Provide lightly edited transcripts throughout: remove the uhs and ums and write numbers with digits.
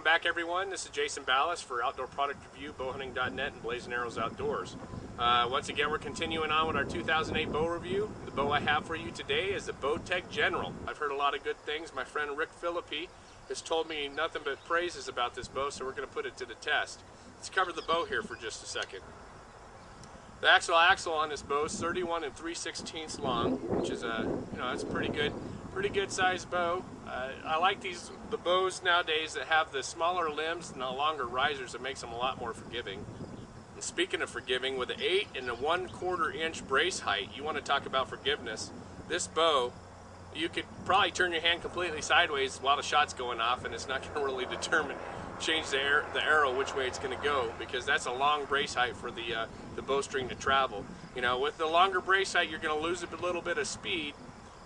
welcome back everyone. This is Jason Ballas for Outdoor Product Review, bowhunting.net, and Blazing Arrows Outdoors. Once again, we're continuing on with our 2008 bow review. The bow I have for you today is the Bowtech General. I've heard a lot of good things. My friend Rick Philippi has told me nothing but praises about this bow, so we're going to put it to the test. Let's cover the bow here for just a second. The axle on this bow is 31 3/16 long, which is that's pretty good sized bow. I like the bows nowadays that have the smaller limbs and the longer risers. It makes them a lot more forgiving. And speaking of forgiving, with an 8 and a 1/4 inch brace height, you want to talk about forgiveness. This bow, you could probably turn your hand completely sideways while the shot's going off, and it's not going to really change the arrow which way it's going to go, because that's a long brace height for the bowstring to travel. You know, with the longer brace height, you're going to lose a little bit of speed,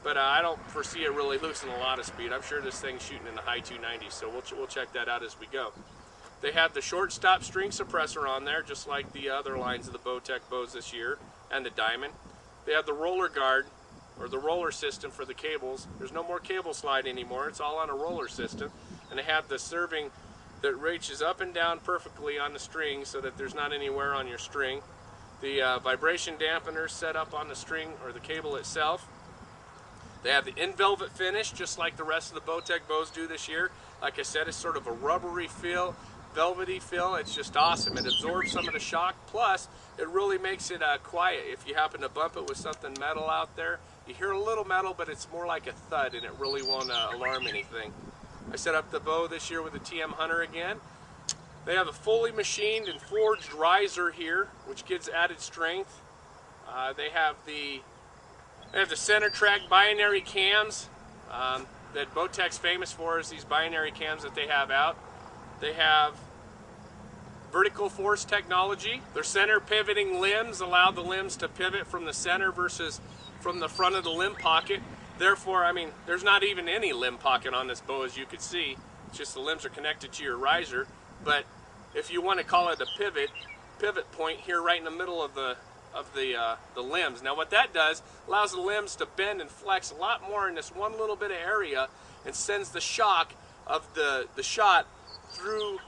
but I don't foresee it really losing a lot of speed. I'm sure this thing's shooting in the high 290s, so we'll check that out as we go. They have the short stop string suppressor on there, just like the other lines of the Bowtech bows this year, and the Diamond. They have the roller guard, or the roller system for the cables. There's no more cable slide anymore. It's all on a roller system. And they have the serving that reaches up and down perfectly on the string so that there's not any wear on your string. The vibration dampener set up on the string or the cable itself. They have the in-velvet finish, just like the rest of the Bowtech bows do this year. Like I said, it's sort of a rubbery feel, velvety feel. It's just awesome. It absorbs some of the shock, plus it really makes it quiet. If you happen to bump it with something metal out there, you hear a little metal, but it's more like a thud, and it really won't alarm anything. I set up the bow this year with the TM Hunter again. They have a fully machined and forged riser here, which gives added strength. They have the center track binary cams that Bowtech's famous for, is these binary cams that they have out. They have vertical force technology. Their center pivoting limbs allow the limbs to pivot from the center versus from the front of the limb pocket. Therefore, I mean, there's not even any limb pocket on this bow, as you can see. It's just the limbs are connected to your riser. But if you want to call it a pivot point here right in the middle of the limbs. Now what that does, allows the limbs to bend and flex a lot more in this one little bit of area, and sends the shock of the shot through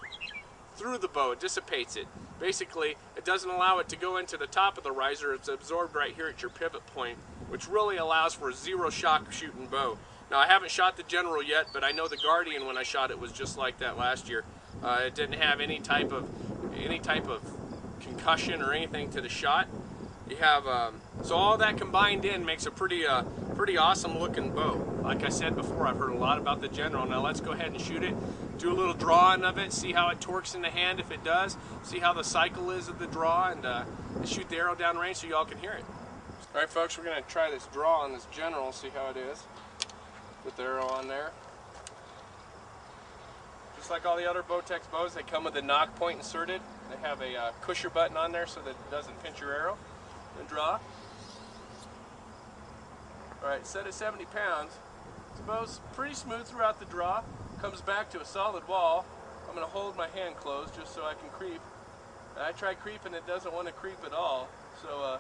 the bow. It dissipates it. Basically, it doesn't allow it to go into the top of the riser. It's absorbed right here at your pivot point, which really allows for a zero shock shooting bow. Now, I haven't shot the General yet, but I know the Guardian, when I shot it, was just like that last year. It didn't have any type of concussion or anything to the shot. You have so all that combined in makes a pretty awesome looking bow. Like I said before, I've heard a lot about the General. Now let's go ahead and shoot it, do a little drawing of it, see how it torques in the hand if it does, see how the cycle is of the draw, and shoot the arrow down range so y'all can hear it. All right, folks, we're going to try this draw on this General, see how it is. Put the arrow on there. Just like all the other Bowtech bows, they come with a knock point inserted. They have a pusher button on there so that it doesn't pinch your arrow. And draw. Alright, set at 70 pounds. This bow's pretty smooth throughout the draw. Comes back to a solid wall. I'm going to hold my hand closed just so I can creep. I try creeping, it doesn't want to creep at all. So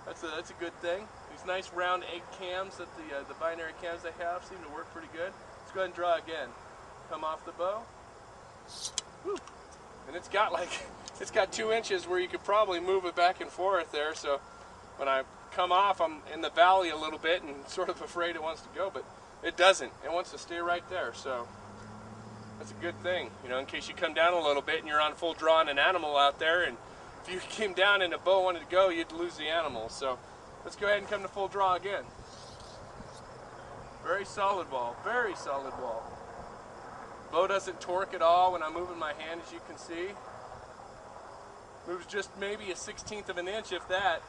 that's a good thing. These nice round egg cams that the binary cams they have seem to work pretty good. Let's go ahead and draw again. Come off the bow. Woo. And it's got 2 inches where you could probably move it back and forth there. So when I come off, I'm in the valley a little bit and sort of afraid it wants to go, but it doesn't. It wants to stay right there. So that's a good thing, you know, in case you come down a little bit and you're on full draw on an animal out there, and if you came down and the bow wanted to go, you'd lose the animal. So let's go ahead and come to full draw again. Very solid wall, very solid wall. Bow doesn't torque at all when I'm moving my hand, as you can see. Moves just maybe a 1/16 of an inch, if that.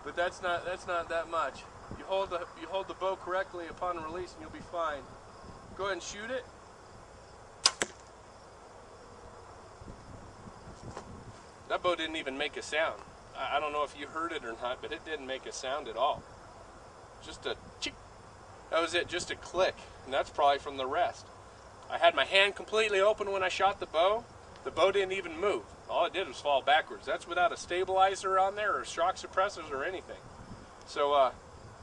But that's not that much. You hold the bow correctly upon release, and you'll be fine. Go ahead and shoot it. That bow didn't even make a sound. I don't know if you heard it or not, but it didn't make a sound at all. Just a chick. That was it, just a click, and that's probably from the rest. I had my hand completely open when I shot the bow. The bow didn't even move. All it did was fall backwards. That's without a stabilizer on there or shock suppressors or anything. So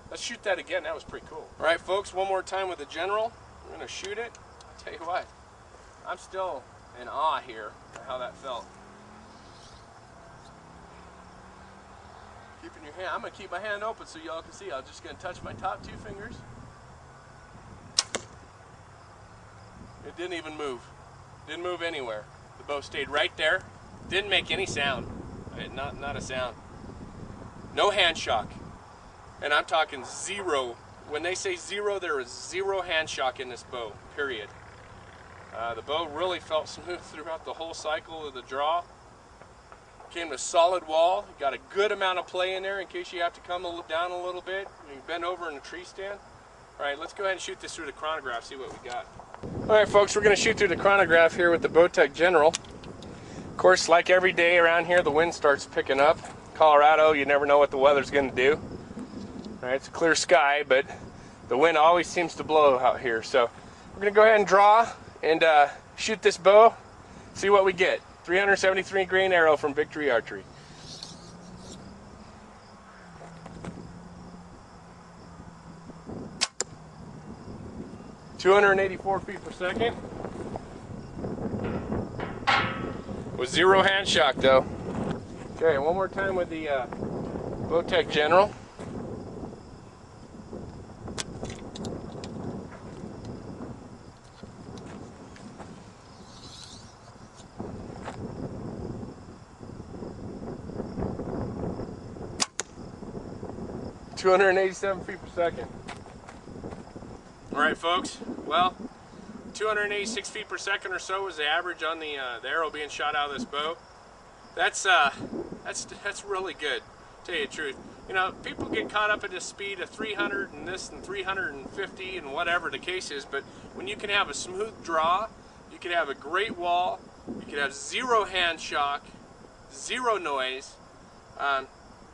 let's shoot that again. That was pretty cool. All right, folks, one more time with the General. We're going to shoot it. I'll tell you what, I'm still in awe here at how that felt. Keeping your hand, I'm going to keep my hand open so y'all can see. I'm just going to touch my top 2 fingers. It didn't even move. Didn't move anywhere. The bow stayed right there. Didn't make any sound. Not a sound. No hand shock. And I'm talking 0. When they say 0, there is 0 hand shock in this bow, period. The bow really felt smooth throughout the whole cycle of the draw. Came to solid wall. Got a good amount of play in there in case you have to come down a little bit. You bend over in a tree stand. All right, let's go ahead and shoot this through the chronograph, see what we got. All right, folks, we're going to shoot through the chronograph here with the Bowtech General. Of course, like every day around here, the wind starts picking up. Colorado, you never know what the weather's going to do. All right, it's a clear sky, but the wind always seems to blow out here. So we're going to go ahead and draw and shoot this bow, see what we get. 373 grain arrow from Victory Archery. .284 feet per second. With 0 hand shock though. Okay, one more time with the Bowtech General. .287 feet per second. All right, folks. Well, 286 feet per second or so was the average on the arrow being shot out of this bow. That's really good. To tell you the truth, you know, people get caught up at the speed of 300 and this and 350 and whatever the case is. But when you can have a smooth draw, you can have a great wall, you can have 0 hand shock, 0 noise.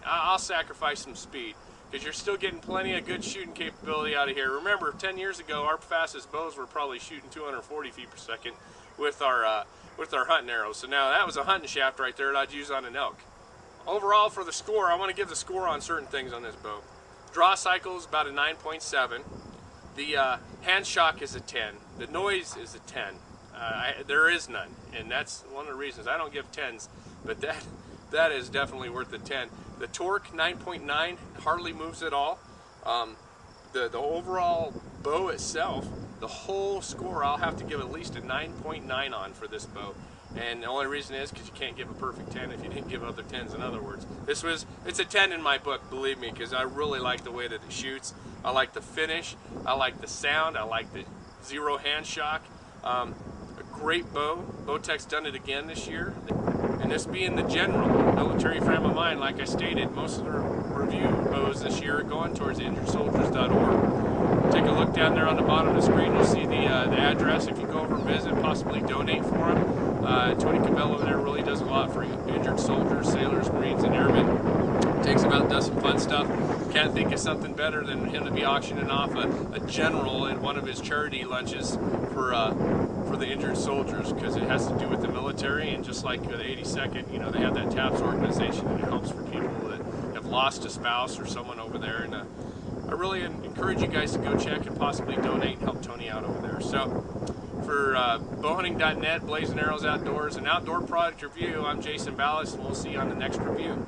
I'll sacrifice some speed, because you're still getting plenty of good shooting capability out of here. Remember, 10 years ago, our fastest bows were probably shooting 240 feet per second with our hunting arrows. So now that was a hunting shaft right there that I'd use on an elk. Overall, for the score, I want to give the score on certain things on this bow. Draw cycle is about a 9.7. The hand shock is a 10. The noise is a 10. There is none, and that's one of the reasons I don't give 10s, but that is definitely worth a 10. The torque, 9.9, hardly moves at all. The overall bow itself, the whole score, I'll have to give at least a 9.9 on for this bow. And the only reason is because you can't give a perfect 10 if you didn't give other 10s. In other words, it's a 10 in my book, believe me, because I really like the way that it shoots. I like the finish. I like the sound. I like the 0 hand shock. A great bow. Bowtech's done it again this year. And this being the General, military frame of mind, like I stated, most of the review bows this year are going towards injuredsoldiers.org. Take a look down there on the bottom of the screen. You'll see the address. If you go over and visit, possibly donate for them. Tony Cabello there really does a lot for injured soldiers, sailors, Marines, and airmen. Takes them out and does some fun stuff. Can't think of something better than him to be auctioning off a General at one of his charity lunches for the injured soldiers, because it has to do with the military. And just like the 82nd, you know, they have that TAPS organization, and it helps for people that have lost a spouse or someone over there. And I really encourage you guys to go check and possibly donate and help Tony out over there. So for bowhunting.net, Blazing Arrows Outdoors, and Outdoor Product Review, I'm Jason Ballas, and we'll see you on the next review.